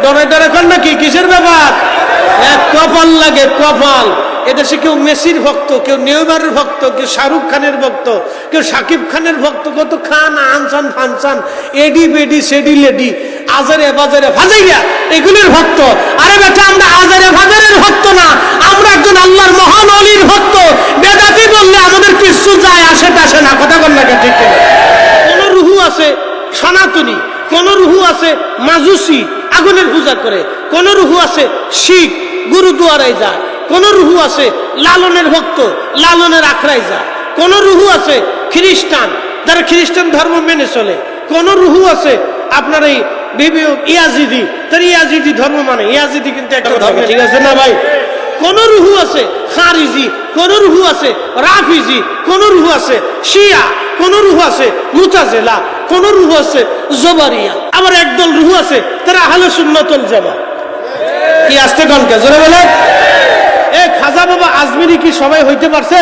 ডরে ডরে কর নাকি, কিসের ব্যাপার? কপাল লাগে কপাল। এদেশে কেউ মেসির ভক্ত, কেউ নেইমারের ভক্ত, কেউ শাহরুখ খানের ভক্ত, কেউ সাকিব খানের ভক্ত, কত খান আনসান ফানসান এডি বেডি সেডি লেডি আজারে বাজারে ভাজাইয়া এগুলির ভক্ত। আরে বেটা, আমরা আজারে বাজারের ভক্ত না, আমরা একজন আল্লাহর মহান ওলির ভক্ত। বেদাতি বললে আমাদের কিছু যায় আসে টাসে না, কথা বল না ঠিক না? কোন রুহু আছে সনাতনী, কোন রুহু আছে মাজুসি আগুনের পূজা করে, কোন রুহু আছে শিখ গুরুদুয়ারায় যায়, কোন রুহু আছে লালনের ভক্ত লালনের আখড়ায় যায়, কোন রুহু আছে খ্রিস্টান যারা খ্রিস্টান ধর্ম মেনে চলে, কোন রুহু আছে আপনার এই ইয়াজিদি তার ইয়াজিদি ধর্ম মানে, ইয়াজিদি কিন্তু একটা ধর্ম, ঠিক আছে না ভাই? কোন রুহু আছে খারিজি, কোন রুহু আছে রাফিজি, কোন রুহু আছে শিয়া, কোন রুহু আছে মুতাজিলা, কোন রুহু আছে জবারিয়া, আবার একদল রুহু আছে তারা আহলে সুন্নাত ওয়াল জামাত। কি আসতে গনকে জোরে বলে? খাজা বাবা আজমিরি কি সবাই হইতে পারছে?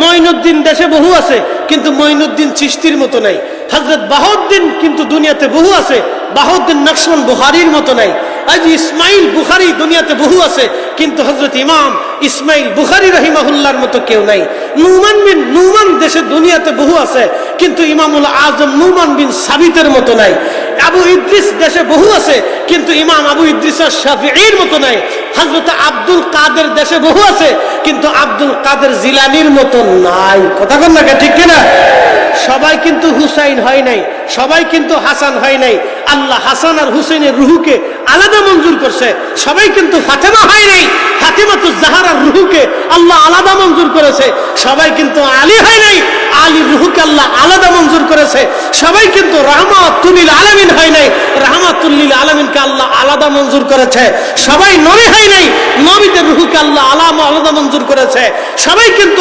মঈনুদ্দিন দেশে বহু আছে, কিন্তু মঈনুদ্দিন চিশতির মতো নাই। হযরত বাহাউদ্দিন কিন্তু দুনিয়াতে বহু আছে, বাহাউদ্দিন নকশবন্দ বুখারীর মতো নাই। আজ ইসমাইল বুখারী দুনিয়াতে বহু আছে, কিন্তু হযরত ইমাম ইসমাইল বুখারী রাহিমাহুল্লাহর মতো কেউ নাই। নুমান বিন নুমান দেশে দুনিয়াতে বহু আছে, কিন্তু ইমামুল আজম নুমান বিন সাবিতের মতো নাই। আবু ইদ্রিস দেশে বহু আছে, কিন্তু ইমাম আবু ইদ্রিস শাফিঈর মতো নাই। হযরত আব্দুল কাদের দেশে বহু আছে, কিন্তু আব্দুল কাদের জিলানীর মতো নাই। কথা বল না ঠিক কিনা? সবাই কিন্তু হুসাইন হয় নাই, সবাই কিন্তু হাসান হয় নাই। আল্লাহ হাসান আর হুসাইনের রুহুকে আলাদা মঞ্জুর করছে। সবাই কিন্তু ফাতেমা হয় নাই, ফাতেমাতুজ জাহরার রুহুকে আল্লাহ আলাদা মঞ্জুর করেছে। সবাই কিন্তু আলী হয় নাই, আলীর রুহুকে আল্লাহ আলাদা মঞ্জুর করেছে। সবাই কিন্তু রাহমাতুল লিল আলামিন হয় নাই, রাহমাতুল লিল আলামিনকে আল্লাহ আলাদা মঞ্জুর করেছে। সবাই নবী হয় নাই, নবীদের রুহুকে আল্লাহ আলাদা মঞ্জুর করেছে। সবাই কিন্তু